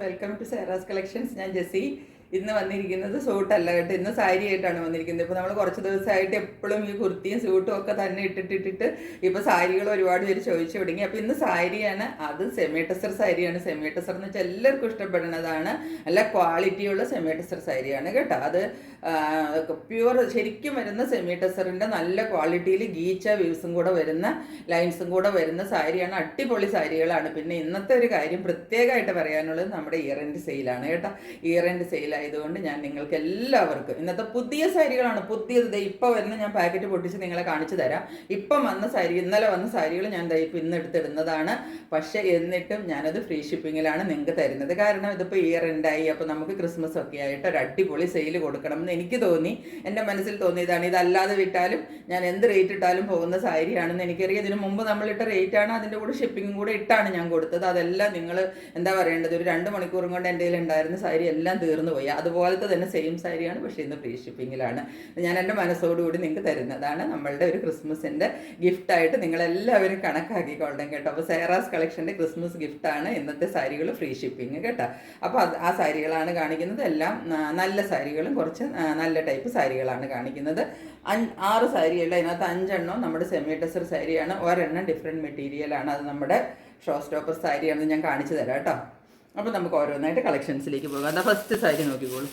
Welcome to സേറാസ് collections. ഞാൻ ജെസ്സി. ഇന്ന് വന്നിരിക്കുന്നത് സൂട്ടല്ല കേട്ടോ, ഇന്ന് സാരി ആയിട്ടാണ് വന്നിരിക്കുന്നത്. ഇപ്പോൾ നമ്മൾ കുറച്ച് ദിവസമായിട്ട് എപ്പോഴും ഈ കുർത്തിയും സൂട്ടും ഒക്കെ തന്നെ ഇട്ടിട്ടിട്ട് ഇപ്പോൾ സാരികൾ ഒരുപാട് പേര് ചോദിച്ചു തുടങ്ങി. അപ്പോൾ ഇന്ന് സാരിയാണ്, അത് സെമി ടെസർ സാരിയാണ്. സെമി ടെസർ എന്ന് വെച്ചാൽ എല്ലാവർക്കും ഇഷ്ടപ്പെടുന്നതാണ്. നല്ല ക്വാളിറ്റിയുള്ള സെമി ടെസർ സാരിയാണ് കേട്ടോ. അത് പ്യുവർ ശരിക്കും വരുന്ന സെമി ടെസറിൻ്റെ നല്ല ക്വാളിറ്റിയിൽ ഗീച്ച വ്യൂസും കൂടെ വരുന്ന ലൈൻസും കൂടെ വരുന്ന സാരിയാണ്. അടിപൊളി സാരികളാണ്. പിന്നെ ഇന്നത്തെ ഒരു കാര്യം പ്രത്യേകമായിട്ട് പറയാനുള്ളത് നമ്മുടെ ഇയർ എൻഡ് സെയിലാണ് കേട്ടോ. ഇയർ എൻഡ് സെയിൽ ആയതുകൊണ്ട് ഞാൻ നിങ്ങൾക്ക് എല്ലാവർക്കും ഇന്നത്തെ പുതിയ സാരികളാണ്, പുതിയത് ഇപ്പോൾ വരുന്ന ഞാൻ പാക്കറ്റ് പൊട്ടിച്ച് നിങ്ങളെ കാണിച്ചു തരാം. ഇപ്പം വന്ന സാരി, ഇന്നലെ വന്ന സാരികൾ ഞാൻ ഇപ്പം ഇന്ന് എടുത്തിടുന്നതാണ്. പക്ഷേ എന്നിട്ടും ഞാനത് ഫ്രീ ഷിപ്പിങ്ങിലാണ് നിങ്ങൾക്ക് തരുന്നത്. കാരണം ഇതിപ്പോൾ ഇയർ എൻഡായി, അപ്പോൾ നമുക്ക് ക്രിസ്മസ് ഒക്കെ ആയിട്ട് ഒരു അടിപൊളി സെയിൽ കൊടുക്കണം എന്ന് എനിക്ക് തോന്നി. എൻ്റെ മനസ്സിൽ തോന്നിയതാണ്. ഇതല്ലാതെ വിട്ടാലും ഞാൻ എന്ത് റേറ്റ് ഇട്ടാലും പോകുന്ന സാരിയാണെന്ന് എനിക്കറിയാം. ഇതിന് മുമ്പ് നമ്മളിട്ട റേറ്റാണ്, അതിൻ്റെ കൂടെ ഷിപ്പിങ്ങും കൂടെ ഇട്ടാണ് ഞാൻ കൊടുത്തത്. അതെല്ലാം നിങ്ങൾ എന്താ പറയേണ്ടത്, ഒരു 2 മണിക്കൂറും കൊണ്ട് എൻ്റെ കയ്യിൽ ഉണ്ടായിരുന്ന സാരി എല്ലാം തീർന്നു പോയി. അതുപോലത്തെ തന്നെ സെയിം സാരിയാണ്, പക്ഷേ ഇന്ന് ഫ്രീ ഷിപ്പിങ്ങിലാണ്. ഞാൻ എൻ്റെ മനസ്സോടുകൂടി നിങ്ങൾക്ക് തരുന്നതാണ്. നമ്മളുടെ ഒരു ക്രിസ്മസിൻ്റെ ഗിഫ്റ്റായിട്ട് നിങ്ങളെല്ലാവരും കണക്കാക്കിക്കൊള്ളണം കേട്ടോ. അപ്പോൾ സേറാസ് കളക്ഷൻ്റെ ക്രിസ്മസ് ഗിഫ്റ്റാണ് ഇന്നത്തെ സാരികൾ, ഫ്രീ ഷിപ്പിങ് കേട്ടോ. അപ്പോൾ ആ സാരികളാണ് കാണിക്കുന്നത്. എല്ലാം നല്ല സാരികളും കുറച്ച് നല്ല ടൈപ്പ് സാരികളാണ് കാണിക്കുന്നത്. 6 സാരിയല്ല, അതിനകത്ത് 5 എണ്ണം നമ്മുടെ സെമി ടെസർ സാരിയാണ്, ഒരെണ്ണം ഡിഫറെൻറ്റ് മെറ്റീരിയലാണ്. അത് നമ്മുടെ ഷോ സ്റ്റോപ്പർ സാരിയാണെന്ന് ഞാൻ കാണിച്ചു തരാം കേട്ടോ. അപ്പോൾ നമുക്ക് ഓരോന്നായിട്ട് കളക്ഷൻസിലേക്ക് പോകാം. അതാ ഫസ്റ്റ് സാരി നോക്കിക്കോളൂ.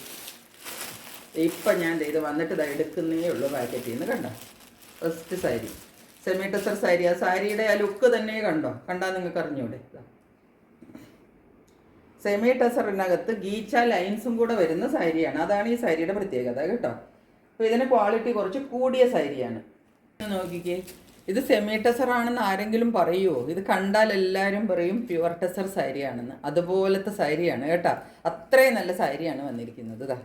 ഇപ്പം ഞാൻ ഇത് വന്നിട്ട് എടുക്കുന്നേ ഉള്ളൂ പാക്കറ്റിൽ നിന്ന്. കണ്ടോ, ഫസ്റ്റ് സാരി സെമി ടെസർ സാരി. ആ സാരിയുടെ ആ ലുക്ക് തന്നെ കണ്ടാൽ നിങ്ങൾക്ക് അറിഞ്ഞൂടെ. സെമി ടെസറിനകത്ത് ഗീച്ച ലൈൻസും കൂടെ വരുന്ന സാരിയാണ്. അതാണ് ഈ സാരിയുടെ പ്രത്യേകത കേട്ടോ. അപ്പോൾ ഇതിന് ക്വാളിറ്റി കുറച്ച് കൂടിയ സാരിയാണ്. നോക്കിക്കേ, ഇത് സെമി ടെസർ ആണെന്ന് ആരെങ്കിലും പറയുമോ? ഇത് കണ്ടാൽ എല്ലാവരും പറയും പ്യുവർ ടെസർ സാരിയാണെന്ന്. അതുപോലത്തെ സാരിയാണ് കേട്ടോ. അത്രയും നല്ല സാരിയാണ് വന്നിരിക്കുന്നത്. ഇതാ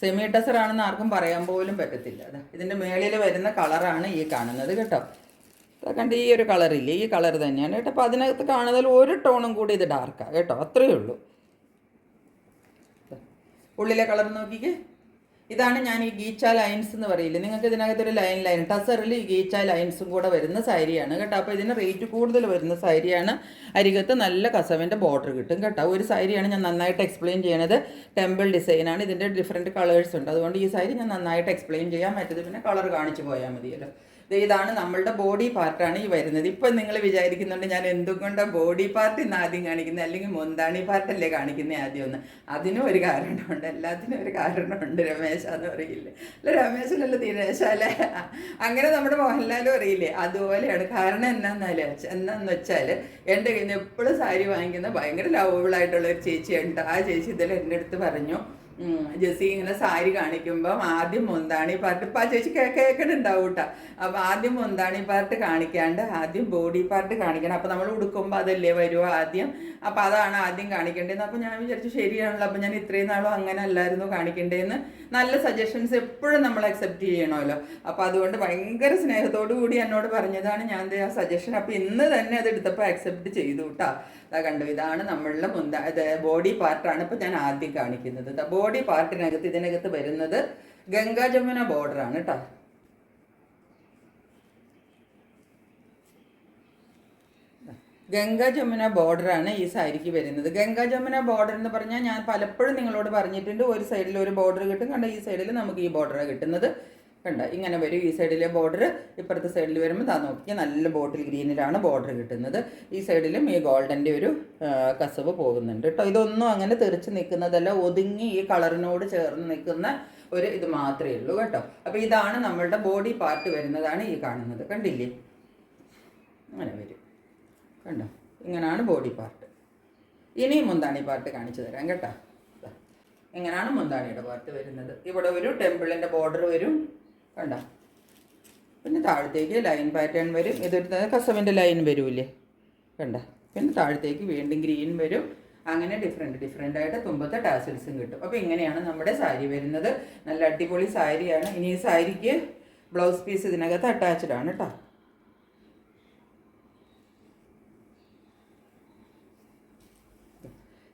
സെമി ടെസർ ആണെന്ന് ആർക്കും പറയാൻ പോലും പറ്റത്തില്ല. അതാ ഇതിൻ്റെ മേളിൽ വരുന്ന കളറാണ് ഈ കാണുന്നത് കേട്ടോ. കണ്ട് ഈ ഒരു കളറില്ലേ, ഈ കളർ തന്നെയാണ് കേട്ടോ. അപ്പോൾ അതിനകത്ത് കാണുന്നതിൽ ഒരു ടോണും കൂടി ഇത് ഡാർക്കാണ് കേട്ടോ. അത്രയേ ഉള്ളൂ. ഉള്ളിലെ കളർ നോക്കിക്കേ. ഇതാണ് ഞാൻ ഈ ഗീച്ച ലൈൻസ് എന്ന് പറയില്ലേ, നിങ്ങൾക്ക് ഇതിനകത്തൊരു ലൈൻ ടസറിൽ ഈ ഗീച്ച ലൈൻസും കൂടെ വരുന്ന സാരിയാണ് കേട്ടോ. അപ്പോൾ ഇതിന് റേറ്റ് കൂടുതൽ വരുന്ന സാരിയാണ്. അരികത്ത് നല്ല കസവിൻ്റെ ബോർഡർ കിട്ടും കേട്ടോ. ഒരു സാരിയാണ് ഞാൻ നന്നായിട്ട് എക്സ്പ്ലെയിൻ ചെയ്യണത്. ടെമ്പിൾ ഡിസൈനാണ്. ഇതിൻ്റെ ഡിഫറെൻറ്റ് കളേഴ്സ് ഉണ്ട്. അതുകൊണ്ട് ഈ സാരി ഞാൻ നന്നായിട്ട് എക്സ്പ്ലെയിൻ ചെയ്യാൻ പറ്റത്. പിന്നെ കളർ കാണിച്ച് പോയാൽ മതിയല്ലോ. ഇതാണ് നമ്മളുടെ ബോഡി പാർട്ടാണ് ഈ വരുന്നത്. ഇപ്പം നിങ്ങൾ വിചാരിക്കുന്നുണ്ട് ഞാൻ എന്തുകൊണ്ടാണ് ബോഡി പാർട്ട് ഇന്ന് ആദ്യം കാണിക്കുന്നത്, അല്ലെങ്കിൽ മുന്താണി പാർട്ടല്ലേ കാണിക്കുന്നത് ആദ്യം ഒന്ന്. അതിനും ഒരു കാരണമുണ്ട്, എല്ലാത്തിനും ഒരു കാരണമുണ്ട്. രമേശ എന്ന് പറയില്ലേ, അല്ല രമേശനല്ല ദിനേശ അല്ലേ, അങ്ങനെ നമ്മുടെ മോഹൻലാലും അറിയില്ലേ, അതുപോലെയാണ്. കാരണം എന്നാന്ന് വെച്ചാൽ എൻ്റെ കയ്യിൽ നിന്ന് എപ്പോഴും സാരി വാങ്ങിക്കുന്ന ഭയങ്കര ലവബിളായിട്ടുള്ള ഒരു ചേച്ചിയുണ്ട്. ആ ചേച്ചി ഇതിൽ എൻ്റെ അടുത്ത് പറഞ്ഞു, ജെസ്സി ഇങ്ങനെ സാരി കാണിക്കുമ്പം ആദ്യം മുന്താണി പാർട്ട്, ഇപ്പം ആ ചേച്ചി കേൾക്കണുണ്ടാവും കേട്ടോ. അപ്പോൾ ആദ്യം മുന്താണി പാർട്ട് കാണിക്കാണ്ട് ആദ്യം ബോഡി പാർട്ട് കാണിക്കണം. അപ്പോൾ നമ്മൾ ഉടുക്കുമ്പോൾ അതല്ലേ വരുമോ ആദ്യം, അപ്പോൾ അതാണ് ആദ്യം കാണിക്കേണ്ടതെന്ന്. അപ്പോൾ ഞാൻ വിചാരിച്ചു ശരിയാണല്ലോ, അപ്പോൾ ഞാൻ ഇത്രയും നാളും അങ്ങനെ അല്ലായിരുന്നു കാണിക്കേണ്ടതെന്ന്. നല്ല സജഷൻസ് എപ്പോഴും നമ്മൾ അക്സെപ്റ്റ് ചെയ്യണമല്ലോ. അപ്പോൾ അതുകൊണ്ട് ഭയങ്കര സ്നേഹത്തോടു കൂടി എന്നോട് പറഞ്ഞതാണ് ഞാൻ ആ സജഷൻ. അപ്പോൾ ഇന്ന് തന്നെ അത് എടുത്തപ്പോൾ അക്സെപ്റ്റ് ചെയ്തു കേട്ടോ. അതാ കണ്ടു, ഇതാണ് നമ്മളുടെ ബോഡി പാർട്ടാണ് ഇപ്പോൾ ഞാൻ ആദ്യം കാണിക്കുന്നത്. ബോഡി പാർട്ടിനകത്ത് ഇതിനകത്ത് വരുന്നത് ഗംഗാ ജമുന ബോർഡറാണ് കേട്ടോ. ഗംഗാ ജമുന ബോർഡറാണ് ഈ സാരിക്ക് വരുന്നത്. ഗംഗാ ജമുന ബോർഡർ എന്ന് പറഞ്ഞാൽ ഞാൻ പലപ്പോഴും നിങ്ങളോട് പറഞ്ഞിട്ടുണ്ട്, ഒരു സൈഡിൽ ഒരു ബോർഡർ കിട്ടും. കണ്ട ഈ സൈഡിൽ നമുക്ക് ഈ ബോർഡറാണ് കിട്ടുന്നത്. കണ്ട ഇങ്ങനെ വരും. ഈ സൈഡിലെ ബോർഡർ ഇപ്പുറത്തെ സൈഡിൽ വരുമ്പോൾ നോക്കിയാൽ നല്ല ബോട്ടിൽ ഗ്രീനിലാണ് ബോർഡർ കിട്ടുന്നത്. ഈ സൈഡിലും ഈ ഗോൾഡൻ്റെ ഒരു കസവ് പോകുന്നുണ്ട് കേട്ടോ. ഇതൊന്നും അങ്ങനെ തെറിച്ച് നിൽക്കുന്നതല്ല, ഒതുങ്ങി ഈ കളറിനോട് ചേർന്ന് നിൽക്കുന്ന ഒരു ഇത് മാത്രമേ ഉള്ളൂ കേട്ടോ. അപ്പോൾ ഇതാണ് നമ്മളുടെ ബോഡി പാർട്ട് വരുന്നതാണ് ഈ കാണുന്നത്. കണ്ടില്ലേ, അങ്ങനെ വരും. കണ്ടോ, ഇങ്ങനെയാണ് ബോഡി പാർട്ട്. ഇനി മുന്താണി പാർട്ട് കാണിച്ചു തരാം കേട്ടോ. ഇങ്ങനെയാണ് മുന്താണിയുടെ പാർട്ട് വരുന്നത്. ഇവിടെ ഒരു ടെമ്പിളിൻ്റെ ബോർഡർ വരും കണ്ടോ. പിന്നെ താഴത്തേക്ക് ലൈൻ പാറ്റേൺ വരും. ഇതൊരു കസവിൻ്റെ ലൈൻ വരൂല്ലേ കണ്ട. പിന്നെ താഴത്തേക്ക് വീണ്ടും ഗ്രീൻ വരും. അങ്ങനെ ഡിഫറെൻ്റ് ആയിട്ട് തുമ്പത്തെ ടാസിൽസും കിട്ടും. അപ്പോൾ ഇങ്ങനെയാണ് നമ്മുടെ സാരി വരുന്നത്. നല്ല അടിപൊളി സാരിയാണ്. ഇനി ഈ സാരിക്ക് ബ്ലൗസ് പീസ് ഇതിനകത്ത് അറ്റാച്ച്ഡ് ആണ് കേട്ടോ.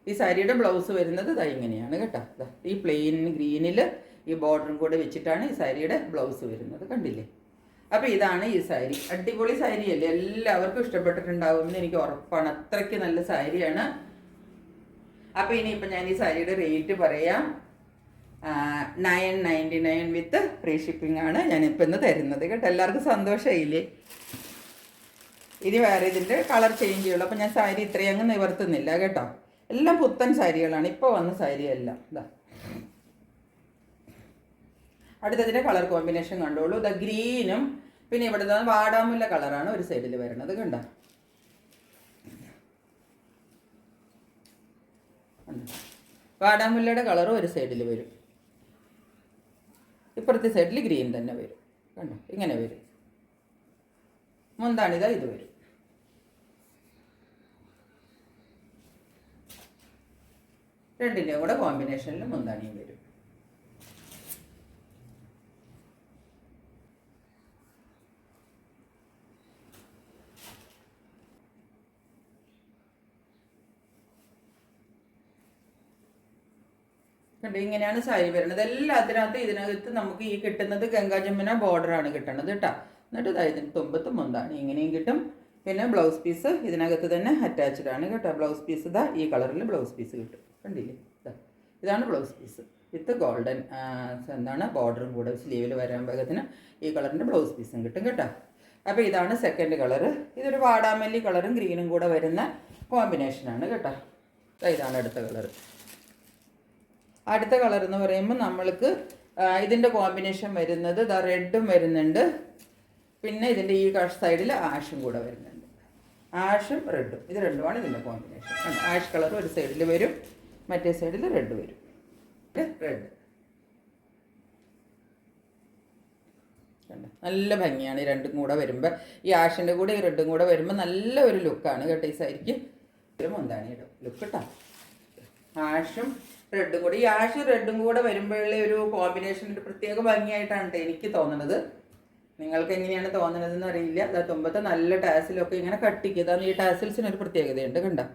ഈ സാരിയുടെ ബ്ലൗസ് വരുന്നത് ഇതാ ഇങ്ങനെയാണ് കേട്ടോ. ഈ പ്ലെയിൻ ഗ്രീനിൽ ഈ ബോർഡറും കൂടെ വെച്ചിട്ടാണ് ഈ സാരിയുടെ ബ്ലൗസ് വരുന്നത്. കണ്ടില്ലേ, അപ്പോൾ ഇതാണ് ഈ സാരി. അടിപൊളി സാരിയല്ലേ, എല്ലാവർക്കും ഇഷ്ടപ്പെട്ടിട്ടുണ്ടാവുമെന്ന് എനിക്ക് ഉറപ്പാണ്. അത്രയ്ക്ക് നല്ല സാരിയാണ്. അപ്പോൾ ഇനിയിപ്പോൾ ഞാൻ ഈ സാരിയുടെ റേറ്റ് പറയാം. 999 വിത്ത് ഫ്രീ ഷിപ്പിംഗ് ആണ് ഞാനിപ്പോൾ ഇന്ന് തരുന്നത് കേട്ടോ. എല്ലാവർക്കും സന്തോഷമായില്ലേ? ഇനി വേറെ ഇതിൻ്റെ കളർ ചേഞ്ച് ചെയ്യുള്ളൂ. അപ്പോൾ ഞാൻ സാരി ഇത്രയും അങ്ങ് നിവർത്തുന്നില്ല കേട്ടോ. എല്ലാം പുത്തൻ സാരികളാണ്, ഇപ്പോൾ വന്ന സാരിയെല്ലാം. ഇതാ അടുത്തതിൻ്റെ കളർ കോമ്പിനേഷൻ കണ്ടോളൂ. ഇതാ ഗ്രീനും പിന്നെ ഇവിടെ വാടാമുല്ല കളറാണ് ഒരു സൈഡിൽ വരുന്നത് കണ്ടോ. വാടാമുല്ലയുടെ കളറും ഒരു സൈഡിൽ വരും, ഇപ്പുറത്തെ സൈഡിൽ ഗ്രീൻ തന്നെ വരും കണ്ടോ. ഇങ്ങനെ വരും. മുന്താണിതാ ഇത് വരും. രണ്ടിൻ്റെയും കൂടെ കോമ്പിനേഷനിൽ മുന്താണിയും വരും. കണ്ടോ, ഇങ്ങനെയാണ് സാരി വരുന്നത്. എല്ലാത്തിനകത്ത് ഇതിനകത്ത് നമുക്ക് ഈ കിട്ടുന്നത് ഗംഗാ ജമുന ബോർഡറാണ് കിട്ടുന്നത് കേട്ടോ. എന്നിട്ട് ഇതാ ഇതിന് തുമ്പത്ത് മുന്താണി ഇങ്ങനെയും കിട്ടും. പിന്നെ ബ്ലൗസ് പീസ് ഇതിനകത്ത് തന്നെ അറ്റാച്ച്ഡ് ആണ് കേട്ടോ. ബ്ലൗസ് പീസ് ഇതാ ഈ കളറിൽ ബ്ലൗസ് പീസ് കിട്ടും, കണ്ടില്ലേ. ഇതാണ് ബ്ലൗസ് പീസ് വിത്ത് ഗോൾഡൻ എന്താണ് ബോർഡറും കൂടെ സ്ലീവിൽ വരാൻ പാകത്തിന് ഈ കളറിൻ്റെ ബ്ലൗസ് പീസും കിട്ടും കേട്ടോ. അപ്പോൾ ഇതാണ് സെക്കൻഡ് കളറ്. ഇതൊരു വാടാമല്ലി കളറും ഗ്രീനും കൂടെ വരുന്ന കോമ്പിനേഷനാണ് കേട്ടോ. ഇതാണ് അടുത്ത കളറ്. അടുത്ത കളർ എന്ന് പറയുമ്പോൾ നമ്മൾക്ക് ഇതിൻ്റെ കോമ്പിനേഷൻ വരുന്നത് ഇതാ റെഡും വരുന്നുണ്ട്. പിന്നെ ഇതിൻ്റെ ഈ സൈഡിൽ ആഷും കൂടെ വരുന്നുണ്ട്. ആഷും റെഡും ഇത് രണ്ടുമാണ് ഇതിൻ്റെ കോമ്പിനേഷൻ. ആഷ് കളർ ഒരു സൈഡിൽ വരും, മറ്റേ സൈഡിൽ റെഡ് വരും. റെഡ് നല്ല ഭംഗിയാണ് ഈ രണ്ടും കൂടെ വരുമ്പോൾ. ഈ ആഷിൻ്റെ കൂടെ ഈ റെഡും കൂടെ വരുമ്പോൾ നല്ല ഒരു ലുക്കാണ് കേട്ടോ ഈ സാരിക്ക്. ഒരു മുന്താണിയുടെ ലുക്ക് കേട്ടോ. ആഷും റെഡും കൂടെ, ഈ ആഷും റെഡും കൂടെ വരുമ്പോഴുള്ള ഒരു കോമ്പിനേഷൻ ഒരു പ്രത്യേക ഭംഗിയായിട്ടാണ് കേട്ടോ എനിക്ക് തോന്നുന്നത്. നിങ്ങൾക്ക് എങ്ങനെയാണ് തോന്നുന്നതെന്ന് അറിയില്ല. അതാ തുമ്പത്തെ നല്ല ടാസിലൊക്കെ ഇങ്ങനെ കട്ടിക്ക്. അതാണ് ഈ ടാസിൽസിനൊരു പ്രത്യേകതയുണ്ട് കണ്ടോ.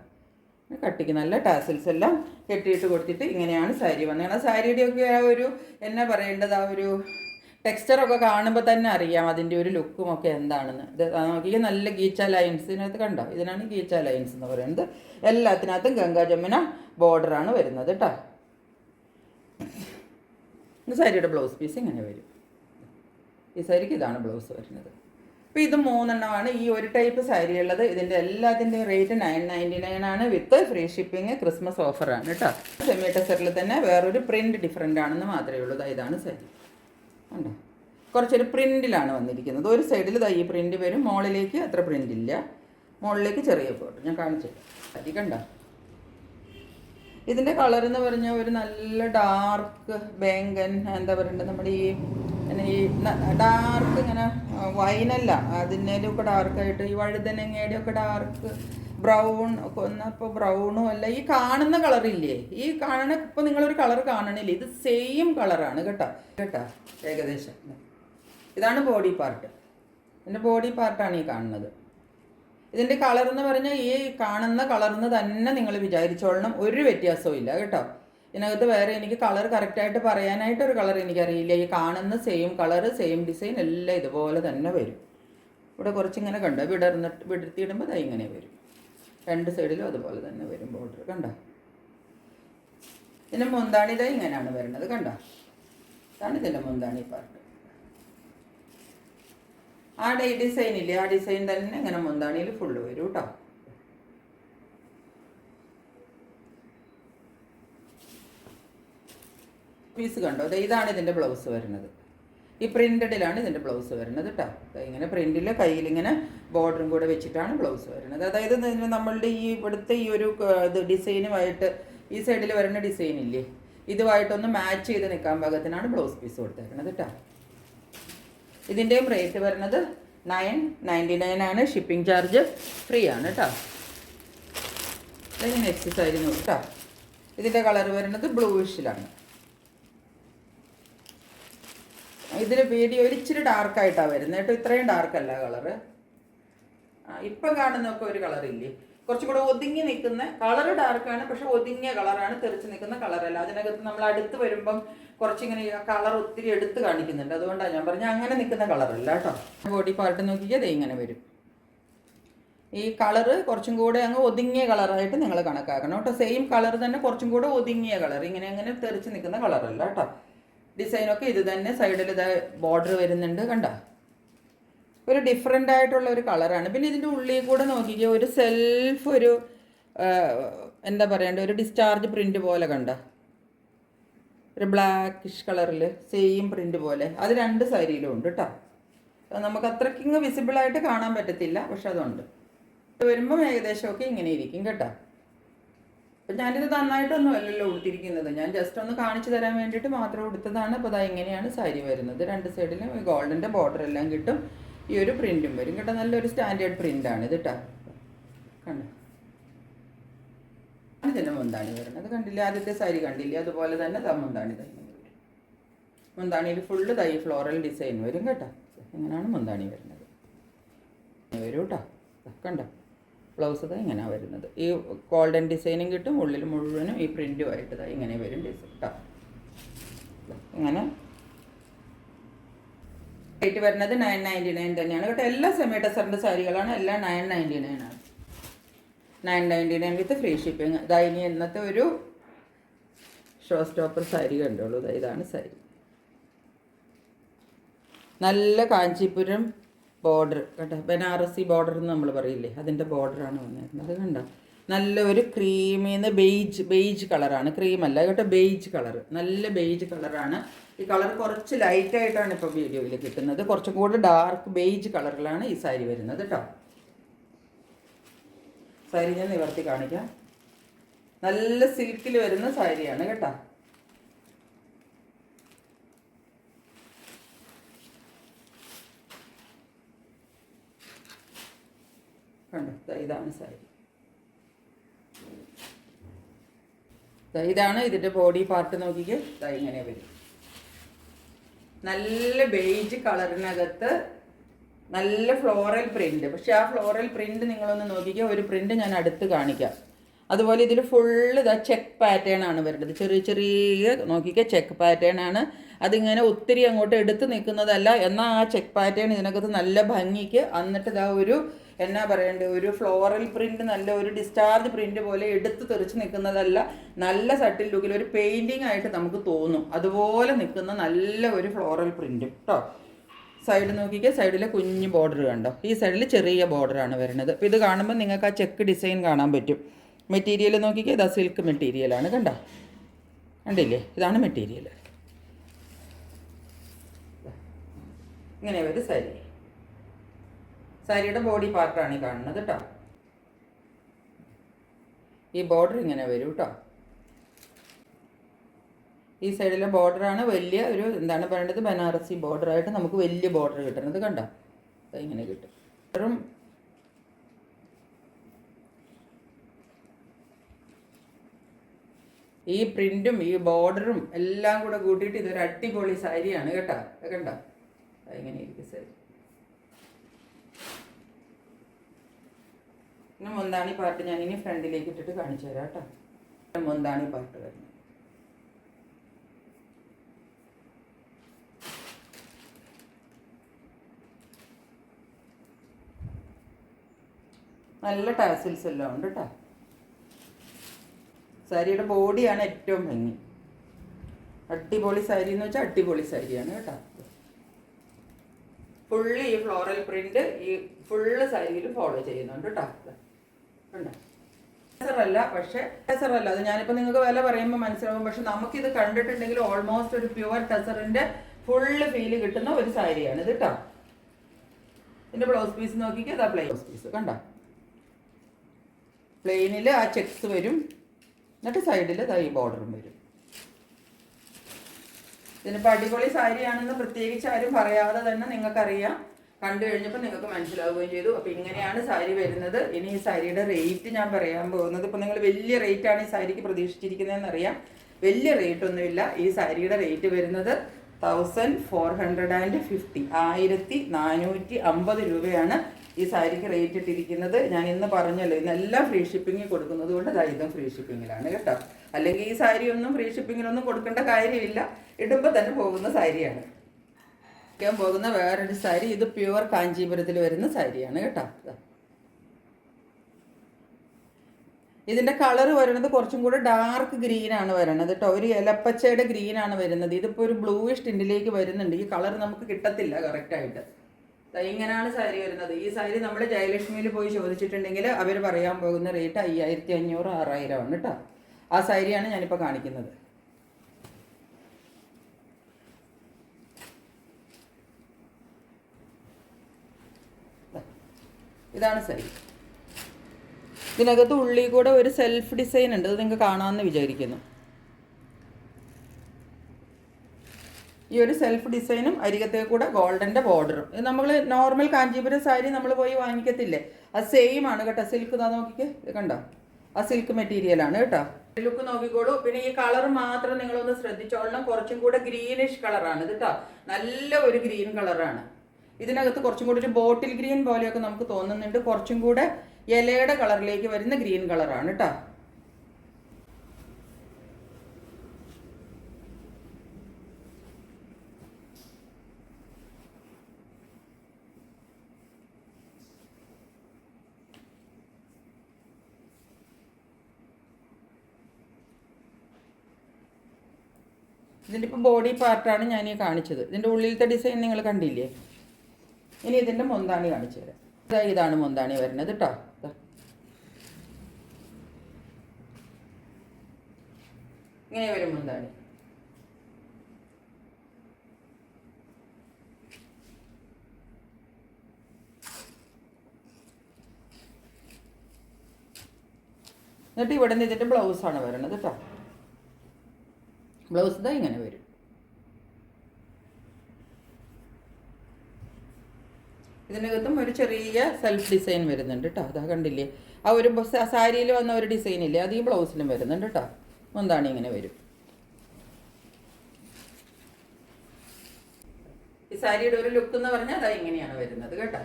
കട്ടിക്ക് നല്ല ടാസിൽസ് എല്ലാം കെട്ടിയിട്ട് കൊടുത്തിട്ട് ഇങ്ങനെയാണ് സാരി വന്നത്. ആ സാരിയുടെയൊക്കെ ആ ഒരു എന്നാ പറയേണ്ടത്, ആ ഒരു ടെക്സ്ചറൊക്കെ കാണുമ്പോൾ തന്നെ അറിയാം അതിൻ്റെ ഒരു ലുക്കും ഒക്കെ എന്താണെന്ന്. ഇത് നോക്കിയ നല്ല ഗീച്ച ലൈൻസ് ഇതിനകത്ത് കണ്ടോ. ഇതിനാണ് ഗീച്ച ലൈൻസ് എന്ന് പറയുന്നത്. എല്ലാത്തിനകത്തും ഗംഗാ ജമുന ബോർഡറാണ് വരുന്നത് കേട്ടോ. സാരിയുടെ ബ്ലൗസ് പീസ് ഇങ്ങനെ വരും. ഈ സാരിക്ക് ഇതാണ് ബ്ലൗസ് വരുന്നത്. അപ്പോൾ ഇത് 3 എണ്ണമാണ് ഈ ഒരു ടൈപ്പ് സാരി ഉള്ളത്. ഇതിൻ്റെ എല്ലാത്തിൻ്റെയും റേറ്റ് 999 ആണ് വിത്ത് ഫ്രീ ഷിപ്പിംഗ്. ക്രിസ്മസ് ഓഫറാണ് കേട്ടോ. സെമി ടെസറിൽ തന്നെ വേറൊരു പ്രിൻറ്റ് ഡിഫറെൻ്റ് ആണെന്ന് മാത്രമേ ഉള്ളൂ. ഇതാണ് സാരി ഉണ്ടോ. കുറച്ചൊരു പ്രിൻറ്റിലാണ് വന്നിരിക്കുന്നത്. ഒരു സൈഡിൽ ഈ പ്രിൻറ്റ് വരും, മുകളിലേക്ക് അത്ര പ്രിൻ്റ് ഇല്ല, മുകളിലേക്ക് ചെറിയ പോട്ട് ഞാൻ കാണിച്ചില്ല. സാരി കണ്ടോ. ഇതിൻ്റെ കളർ എന്ന് പറഞ്ഞാൽ ഒരു നല്ല ഡാർക്ക് ബേങ്കൻ എന്താ പറയണ്ടത്, നമ്മുടെ ഈ ഡാർക്ക് ഇങ്ങനെ വൈനല്ല, അതിനൊക്കെ ഡാർക്കായിട്ട് ഈ വഴുതനങ്ങയുടെ ഒക്കെ ഡാർക്ക് ബ്രൗൺ ഒന്നപ്പോൾ ബ്രൗണും അല്ല, ഈ കാണുന്ന കളറില്ലേ, ഈ കാണണ ഇപ്പോൾ നിങ്ങളൊരു കളർ കാണണില്ലേ, ഇത് സെയിം കളറാണ് കേട്ടോ ഏകദേശം. ഇതാണ് ബോഡി പാർട്ട്. ഇതിൻ്റെ ബോഡി പാർട്ടാണ് ഈ കാണുന്നത്. ഇതിൻ്റെ കളർ എന്ന് പറഞ്ഞാൽ ഈ കാണുന്ന കളർന്ന് തന്നെ നിങ്ങൾ വിചാരിച്ചോളണം, ഒരു വ്യത്യാസവും ഇല്ല കേട്ടോ. ഇതിനകത്ത് വേറെ എനിക്ക് കളർ കറക്റ്റായിട്ട് പറയാനായിട്ടൊരു കളർ എനിക്കറിയില്ല. ഈ കാണുന്ന സെയിം കളർ സെയിം ഡിസൈൻ എല്ലാം ഇതുപോലെ തന്നെ വരും. ഇവിടെ കുറച്ചിങ്ങനെ കണ്ടോ വിടർത്തിയിടുമ്പോൾ ഇങ്ങനെ വരും. രണ്ട് സൈഡിലും അതുപോലെ തന്നെ വരും ബോർഡർ കണ്ടോ. ഇതിൻ്റെ മുന്താണി ഇങ്ങനെയാണ് വരുന്നത് കണ്ടോ. ഇതാണ് ഇതിൻ്റെ മുന്താണി പാർട്ട്. ആ ഡിസൈൻ ഇല്ലേ, ആ ഡിസൈൻ തന്നെ ഇങ്ങനെ മുന്താണിയിൽ ഫുള്ള് വരും കേട്ടോ. പീസ് കണ്ടോ. ഇതാണ് ഇതിൻ്റെ ബ്ലൗസ് വരുന്നത്. ഈ പ്രിൻറ്റഡിലാണ് ഇതിൻ്റെ ബ്ലൗസ് വരുന്നത് കേട്ടോ. ഇങ്ങനെ പ്രിൻറ്റിൽ കയ്യിലിങ്ങനെ ബോർഡറും കൂടെ വെച്ചിട്ടാണ് ബ്ലൗസ് വരുന്നത്. അതായത് നമ്മളുടെ ഈ ഇവിടുത്തെ ഈ ഒരു ഡിസൈനുമായിട്ട് ഈ സൈഡിൽ വരുന്ന ഡിസൈൻ ഇല്ലേ, ഇതുമായിട്ടൊന്ന് മാച്ച് ചെയ്ത് നിൽക്കാൻ പാകത്തിനാണ് ബ്ലൗസ് പീസ് കൊടുത്തേക്കുന്നത് കേട്ടോ. ഇതിൻ്റെയും റേറ്റ് വരുന്നത് 999 ആണ്. ഷിപ്പിംഗ് ചാർജ് ഫ്രീ ആണ് കേട്ടോ. ഇതിന് നെക്സ്റ്റ് സാരി നോക്കി കേട്ടോ. ഇതിൻ്റെ കളർ വരുന്നത് ബ്ലൂയിഷിലാണ്. ഇതിൽ വീഡിയോയിൽ ഇച്ചിരി ഡാർക്കായിട്ടാണ് വരുന്നത് കേട്ടോ. ഇത്രയും ഡാർക്കല്ല കളറ്. ഇപ്പം കാണുന്നൊക്കെ ഒരു കളറില്ലേ, കുറച്ചും കൂടെ ഒതുങ്ങി നിൽക്കുന്ന കളറ് ഡാർക്കാണ്, പക്ഷെ ഒതുങ്ങിയ കളറാണ്, തെറിച്ച് നിൽക്കുന്ന കളറല്ല. അതിനകത്ത് നമ്മൾ അടുത്ത് വരുമ്പം കുറച്ചിങ്ങനെ കളർ ഒത്തിരി എടുത്ത് കാണിക്കുന്നുണ്ട്. അതുകൊണ്ടാണ് ഞാൻ പറഞ്ഞത് അങ്ങനെ നിൽക്കുന്ന കളറല്ല കേട്ടോ. ബോഡി പാർട്ട് നോക്കിയാൽ ഇങ്ങനെ വരും. ഈ കളറ് കുറച്ചും കൂടെ അങ്ങ് ഒതുങ്ങിയ കളറായിട്ട് നിങ്ങൾ കണക്കാക്കണം കേട്ടോ. സെയിം കളർ തന്നെ കുറച്ചും കൂടെ ഒതുങ്ങിയ കളർ, ഇങ്ങനെ അങ്ങനെ തെറിച്ച് നിൽക്കുന്ന കളറല്ല കേട്ടോ. ഡിസൈനൊക്കെ ഇത് തന്നെ. സൈഡിൽ ഇതാ ബോർഡർ വരുന്നുണ്ട്, കണ്ട ഒരു ഡിഫറെൻ്റ് ആയിട്ടുള്ള ഒരു കളറാണ്. പിന്നെ ഇതിൻ്റെ ഉള്ളിൽ കൂടെ നോക്കിക്കുക, ഒരു സെൽഫ് ഒരു എന്താ പറയണ്ടേ, ഒരു ഡിസ്ചാർജ് പ്രിൻ്റ് പോലെ കണ്ട, ഒരു ബ്ലാക്കിഷ് കളറിൽ സെയിം പ്രിൻ്റ് പോലെ. അത് രണ്ട് സാരിയിലും ഉണ്ട് കേട്ടോ. നമുക്ക് അത്രയ്ക്കിങ്ങ് വിസിബിളായിട്ട് കാണാൻ പറ്റത്തില്ല, പക്ഷെ അതുണ്ട്. വരുമ്പം ഏകദേശമൊക്കെ ഇങ്ങനെ ഇരിക്കും കേട്ടോ. അപ്പം ഞാനിത് നന്നായിട്ടൊന്നും അല്ലല്ലോ ഉടുത്തിരിക്കുന്നത്, ഞാൻ ജസ്റ്റ് ഒന്ന് കാണിച്ചു തരാൻ വേണ്ടിയിട്ട് മാത്രം ഉടുത്തതാണ്. അപ്പോൾ അതാ ഇങ്ങനെയാണ് സാരി വരുന്നത്. രണ്ട് സൈഡിലും ഗോൾഡിൻ്റെ ബോർഡർ എല്ലാം കിട്ടും, ഈ ഒരു പ്രിൻറ്റും വരും കേട്ടോ. നല്ലൊരു സ്റ്റാൻഡേർഡ് പ്രിൻ്റാണ് ഇത് കേട്ടോ. കണ്ടോ, ഇതിൻ്റെ മുന്താണി വരുന്നത് കണ്ടില്ലേ, ആദ്യത്തെ സാരി കണ്ടില്ലേ, അതുപോലെ തന്നെ മുന്താണി തന്നെ വരും. മുന്താണിയിൽ ഫുള്ള് തൈ ഫ്ലോറൽ ഡിസൈൻ വരും കേട്ടോ. ഇങ്ങനെയാണ് മുന്താണി വരുന്നത്, വരും കേട്ടോ. കണ്ടോ, ബ്ലൗസ് ഇതാ ഇങ്ങനെയാണ് വരുന്നത്. ഈ ഗോൾഡൻ ഡിസൈനും കിട്ടും, ഉള്ളിൽ മുഴുവനും ഈ പ്രിൻറ്റുമായിട്ട് ഇതാ ഇങ്ങനെ വരും ഡിസൈൻ കേട്ടോ. ഇങ്ങനെ റേറ്റ് വരുന്നത് 999 തന്നെയാണ് കേട്ടോ. എല്ലാ സെമി ടെസറിൻ്റെ സാരികളാണ്, എല്ലാം 999 ആണ്. 999 വിത്ത് ഫ്രീ ഷിപ്പിംഗ്. ഇതാ ഇനി ഇന്നത്തെ ഒരു ഷോ സ്റ്റോപ്പർ സാരി കണ്ടോളൂ. ഇതാണ് സാരി, നല്ല കാഞ്ചീപുരം ബോർഡർ കേട്ടോ. ബനാറസി ബോർഡർ എന്ന് നമ്മൾ പറയില്ലേ, അതിൻ്റെ ബോർഡറാണ് വന്നിരുന്നത്. കണ്ടോ, നല്ല ഒരു ക്രീമിന്ന് ബെയ്ജ് കളറാണ്, ക്രീമല്ല കേട്ടോ, ബെയ്ജ് കളർ, നല്ല ബെയ്ജ് കളറാണ്. ഈ കളർ കുറച്ച് ലൈറ്റായിട്ടാണ് ഇപ്പോൾ വീഡിയോയിൽ കിട്ടുന്നത്. കുറച്ചും കൂടെ ഡാർക്ക് ബെയ്ജ് കളറിലാണ് ഈ സാരി വരുന്നത് കേട്ടോ. സാരി ഞാൻ നിവർത്തി കാണിക്കാം. നല്ല സിൽക്കിൽ വരുന്ന സാരിയാണ് കേട്ടോ. കണ്ടോ, ഇതാണ് സാരി. ഇതാണ് ഇതിൻ്റെ ബോഡി പാർട്ട്. നോക്കിക്കേ, ഇങ്ങനെ വരും. നല്ല ബേജ് കളറിനകത്ത് നല്ല ഫ്ലോറൽ പ്രിന്റ്. പക്ഷെ ആ ഫ്ലോറൽ പ്രിന്റ് നിങ്ങളൊന്ന് നോക്കിക്കുക, ഒരു പ്രിന്റ് ഞാൻ അടുത്ത് കാണിക്കാം. അതുപോലെ ഇതിൽ ഫുള്ള് ഇതാ ചെക്ക് പാറ്റേൺ ആണ് വരുന്നത്. ചെറിയ ചെറിയ നോക്കിക്കുക, ചെക്ക് പാറ്റേൺ ആണ്. അതിങ്ങനെ ഒത്തിരി അങ്ങോട്ട് എടുത്ത് നിൽക്കുന്നതല്ല, എന്നാൽ ആ ചെക്ക് പാറ്റേൺ ഇതിനകത്ത് നല്ല ഭംഗിക്ക്. എന്നിട്ട് ഇതാ ഒരു എന്നാ പറയണ്ടേ, ഒരു ഫ്ലോറൽ പ്രിന്റ്, നല്ല ഒരു ഡിസ്ചാർജ് പ്രിന്റ് പോലെ എടുത്ത് തെറിച്ച് നിൽക്കുന്നതല്ല, നല്ല സട്ടിൽ ലുക്കിൽ ഒരു പെയിൻറ്റിങ് ആയിട്ട് നമുക്ക് തോന്നും, അതുപോലെ നിൽക്കുന്ന നല്ല ഒരു ഫ്ലോറൽ പ്രിന്റും കേട്ടോ. സൈഡ് നോക്കിക്കുക, സൈഡിലെ കുഞ്ഞ് ബോർഡർ കണ്ടോ, ഈ സൈഡിൽ ചെറിയ ബോർഡറാണ് വരുന്നത്. അപ്പോൾ ഇത് കാണുമ്പോൾ നിങ്ങൾക്ക് ആ ചെക്ക് ഡിസൈൻ കാണാൻ പറ്റും. മെറ്റീരിയൽ നോക്കിക്കുക, ഇതാ സിൽക്ക് മെറ്റീരിയലാണ് കണ്ടോ, കണ്ടില്ലേ, ഇതാണ് മെറ്റീരിയൽ. ഇങ്ങനെ വരും സാരി. സാരിയുടെ ബോഡി പാർട്ടാണ് ഈ കാണുന്നത് കേട്ടോ. ഈ ബോർഡർ ഇങ്ങനെ വരും കേട്ടോ. ഈ സൈഡിലെ ബോർഡറാണ് വലിയ ഒരു എന്താണ് പറയേണ്ടത്, ബനാറസി ബോർഡറായിട്ട് നമുക്ക് വലിയ ബോർഡർ കിട്ടുന്നത് കണ്ടോ, ഇങ്ങനെ കിട്ടും. ഈ പ്രിന്റും ഈ ബോർഡറും എല്ലാം കൂടെ കൂട്ടിയിട്ട് ഇതൊരു അടിപൊളി സാരിയാണ് കേട്ടോ. കണ്ടോ, ഇങ്ങനെ ഇരിക്കും സാരി. പിന്നെ മുന്താണി പാർട്ട് ഞാൻ ഇനി ഫ്രണ്ടിലേക്ക് ഇട്ടിട്ട് കാണിച്ചു തരാം കേട്ടോ. മുന്താണി പാർട്ട് വരുന്നത് നല്ല ടാസിൽസ് എല്ലാം ഉണ്ട് കേട്ടോ. സാരിയുടെ ബോഡിയാണ് ഏറ്റവും ഭംഗി. അടിപൊളി സാരി എന്ന് വെച്ചാൽ അടിപൊളി സാരിയാണ് കേട്ടോ. ഫുള്ള് ഈ ഫ്ലോറൽ പ്രിന്റ് ഈ ഫുള്ള് സാരിയിൽ ഫോളോ ചെയ്യുന്നുണ്ട് കേട്ടോ. കണ്ടോ, ടെസറല്ല, പക്ഷേ ടെസറല്ല, അത് ഞാനിപ്പോൾ നിങ്ങൾക്ക് വില പറയുമ്പോൾ മനസ്സിലാവും. പക്ഷെ നമുക്കിത് കണ്ടിട്ടുണ്ടെങ്കിൽ ഓൾമോസ്റ്റ് ഒരു പ്യുവർ ടെസറിന്റെ ഫുള്ള് ഫീല് കിട്ടുന്ന ഒരു സാരിയാണ് ഇത് കേട്ടോ. ഇതിന്റെ ബ്ലൗസ് പീസ് നോക്കിക്കുക, അതാ പ്ലെയിൻ ബ്ലൗസ് പീസ് കണ്ടോ. പ്ലെയിനിൽ ആ ചെക്സ് വരും, എന്നിട്ട് സൈഡിൽ ഈ ബോർഡറും വരും. ഇതിനിപ്പോൾ അടിപൊളി സാരിയാണെന്ന് പ്രത്യേകിച്ച് ആരും പറയാതെ തന്നെ നിങ്ങൾക്കറിയാം. കണ്ടു കഴിഞ്ഞപ്പോൾ നിങ്ങൾക്ക് മനസ്സിലാവുകയും ചെയ്തു. അപ്പോൾ ഇങ്ങനെയാണ് സാരി വരുന്നത്. ഇനി ഈ സാരിയുടെ റേറ്റ് ഞാൻ പറയാൻ പോകുന്നത്. ഇപ്പോൾ നിങ്ങൾ വലിയ റേറ്റാണ് ഈ സാരിക്ക് പ്രതീക്ഷിച്ചിരിക്കുന്നതെന്നറിയാം. വലിയ റേറ്റ് ഒന്നുമില്ല. ഈ സാരിയുടെ റേറ്റ് വരുന്നത് 1450, 1450 രൂപയാണ് ഈ സാരിക്ക് റേറ്റ് ഇട്ടിരിക്കുന്നത്. ഞാൻ ഇന്ന് പറഞ്ഞല്ലോ, ഇന്നെല്ലാം ഫ്രീ ഷിപ്പിംഗ് കൊടുക്കുന്നത് കൊണ്ട് ഇതും ഫ്രീ ഷിപ്പിങ്ങിലാണ് കേട്ടോ. അല്ലെങ്കിൽ ഈ സാരി ഒന്നും ഫ്രീ ഷിപ്പിങ്ങിനൊന്നും കൊടുക്കേണ്ട കാര്യമില്ല, ഇടുമ്പോൾ തന്നെ പോകുന്ന സാരിയാണ്. ക്കാൻ പോകുന്ന വേറൊരു സാരി, ഇത് പ്യുവർ കാഞ്ചീപുരത്തിൽ വരുന്ന സാരിയാണ് കേട്ടോ. ഇതിൻ്റെ കളർ വരുന്നത് കുറച്ചും കൂടെ ഡാർക്ക് ഗ്രീനാണ് വരുന്നത് കേട്ടോ. ഒരു ഇലപ്പച്ചയുടെ ഗ്രീനാണ് വരുന്നത്. ഇതിപ്പോൾ ഒരു ബ്ലൂയിഷ് ടിൻറ്റിലേക്ക് വരുന്നുണ്ട്. ഈ കളർ നമുക്ക് കിട്ടത്തില്ല കറക്റ്റായിട്ട്. ഇങ്ങനെയാണ് സാരി വരുന്നത്. ഈ സാരി നമ്മൾ ജയലക്ഷ്മിയിൽ പോയി ചോദിച്ചിട്ടുണ്ടെങ്കിൽ അവർ പറയാൻ പോകുന്ന റേറ്റ് 5500 6000 ആണ് കേട്ടോ. ആ സാരിയാണ് ഞാനിപ്പോൾ കാണിക്കുന്നത്. ഇതാണ് സാരി. ഇതിനകത്ത് ഉള്ളിൽ കൂടെ ഒരു സെൽഫ് ഡിസൈൻ ഉണ്ട്. അത് നിങ്ങൾക്ക് കാണാമെന്ന് വിചാരിക്കുന്നു. ഈ ഒരു സെൽഫ് ഡിസൈനും അരികത്തെ കൂടെ ഗോൾഡൻ്റെ ബോർഡറും. ഇത് നമ്മൾ നോർമൽ കാഞ്ചീപുരം സാരി നമ്മൾ പോയി വാങ്ങിക്കത്തില്ലേ, അത് സെയിം ആണ് കേട്ടോ. സിൽക്ക് ഇതാ നോക്കിക്കേ, ഇത് കണ്ടോ, ആ സിൽക്ക് മെറ്റീരിയലാണ് കേട്ടോ. ലുക്ക് നോക്കിക്കോളൂ. പിന്നെ ഈ കളർ മാത്രം നിങ്ങളൊന്ന് ശ്രദ്ധിച്ചോളണം. കുറച്ചും കൂടെ ഗ്രീനിഷ് കളറാണ് ഇത് കേട്ടോ. നല്ല ഒരു ഗ്രീൻ കളറാണ്. ഇതിനകത്ത് കുറച്ചും കൂടി ഒരു ബോട്ടിൽ ഗ്രീൻ പോലെയൊക്കെ നമുക്ക് തോന്നുന്നുണ്ട്. കുറച്ചും കൂടെ ഇലയുടെ കളറിലേക്ക് വരുന്ന ഗ്രീൻ കളറാണ് കേട്ടോ. ഇതിൻ്റെ ഇപ്പോൾ ബോഡി പാർട്ടാണ് ഞാൻ ഈ കാണിച്ചത്. ഇതിൻ്റെ ഉള്ളിലത്തെ ഡിസൈൻ നിങ്ങൾ കണ്ടില്ലേ. ഇനി ഇതിൻ്റെ മുന്താണി കാണിച്ചു തരാം. ഇതാണ് മുന്താണി വരുന്നത് കേട്ടോ. ഇങ്ങനെ വരും മുന്താണി. എന്നിട്ട് ഇവിടെ നിന്ന് ഇതിൻ്റെ ബ്ലൗസാണ് വരുന്നത് കേട്ടോ. ബ്ലൗസ് ഇതാ ഇങ്ങനെ വരും. ഇതിനകത്തും ഒരു ചെറിയ സെൽഫ് ഡിസൈൻ വരുന്നുണ്ട് കേട്ടോ. അതാ കണ്ടില്ലേ, ആ ഒരു സാരിയിൽ വന്ന ഒരു ഡിസൈൻ ഇല്ലേ, അത് ഈ ബ്ലൗസിലും വരുന്നുണ്ട് കേട്ടോ. മുന്താണി ഇങ്ങനെ വരും. ഈ സാരിയുടെ ഒരു ലുക്ക് എന്ന് പറഞ്ഞാൽ അതാ ഇങ്ങനെയാണ് വരുന്നത് കേട്ടോ.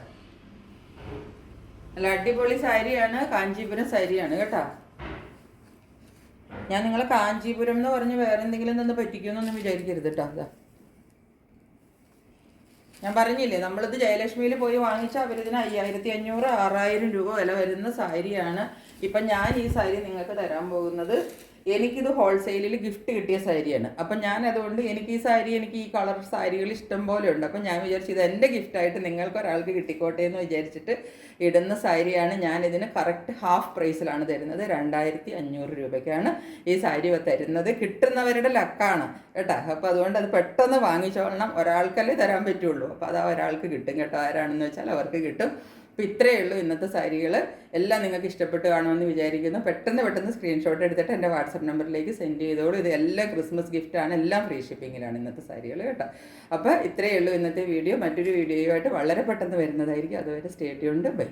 നല്ല അടിപൊളി സാരിയാണ്, കാഞ്ചീപുരം സാരിയാണ് കേട്ടോ. ഞാൻ നിങ്ങളെ കാഞ്ചീപുരം എന്ന് പറഞ്ഞ് വേറെ എന്തെങ്കിലും നിന്ന് പറ്റിക്കുമെന്നൊന്നും വിചാരിക്കരുത് കേട്ടോ. അതാ ഞാൻ പറഞ്ഞില്ലേ, നമ്മളിത് ജയലക്ഷ്മിയിൽ പോയി വാങ്ങിച്ചാൽ അവരിതിന് 5500 6000 രൂപ വില വരുന്ന സാരിയാണ്. ഇപ്പം ഞാൻ ഈ സാരി നിങ്ങൾക്ക് തരാൻ പോകുന്നത്, എനിക്കിത് ഹോൾസെയിലിൽ ഗിഫ്റ്റ് കിട്ടിയ സാരിയാണ്. അപ്പം ഞാൻ അതുകൊണ്ട് എനിക്ക് ഈ കളർ സാരികൾ ഇഷ്ടം പോലെ ഉണ്ട്. അപ്പം ഞാൻ വിചാരിച്ചു ഇത് എൻ്റെ ഗിഫ്റ്റായിട്ട് നിങ്ങൾക്ക് ഒരാൾക്ക് കിട്ടിക്കോട്ടെ എന്ന് വിചാരിച്ചിട്ട് ഇടുന്ന സാരിയാണ്. ഞാനിതിന് കറക്റ്റ് ഹാഫ് പ്രൈസിലാണ് തരുന്നത്. 2500 രൂപയ്ക്കാണ് ഈ സാരി തരുന്നത്. കിട്ടുന്നവരുടെ ലക്കാണ് കേട്ടോ. അപ്പോൾ അതുകൊണ്ട് അത് പെട്ടെന്ന് വാങ്ങിച്ചോളണം. ഒരാൾക്കല്ലേ തരാൻ പറ്റുള്ളൂ. അപ്പോൾ അത് ഒരാൾക്ക് കിട്ടും കേട്ടോ. ആരാണെന്ന് വെച്ചാൽ അവർക്ക് കിട്ടും. അപ്പോൾ ഇത്രയേ ഉള്ളൂ ഇന്നത്തെ സാരികൾ. എല്ലാം നിങ്ങൾക്ക് ഇഷ്ടപ്പെട്ട് കാണുമെന്ന് വിചാരിക്കുന്നു. പെട്ടെന്ന് സ്ക്രീൻഷോട്ട് എടുത്തിട്ട് എൻ്റെ വാട്സപ്പ് നമ്പറിലേക്ക് സെൻഡ് ചെയ്തോളൂ. ഇത് എല്ലാം ക്രിസ്മസ് ഗിഫ്റ്റാണ്, എല്ലാം ഫ്രീ ഷിപ്പിങ്ങിലാണ് ഇന്നത്തെ സാരികൾ കേട്ടോ. അപ്പോൾ ഇത്രയേ ഉള്ളൂ ഇന്നത്തെ വീഡിയോ. മറ്റൊരു വീഡിയോയുമായിട്ട് വളരെ പെട്ടെന്ന് വരുന്നതായിരിക്കും. അതുവരെ സ്റ്റേ ട്യൂൺഡ്. ബൈ.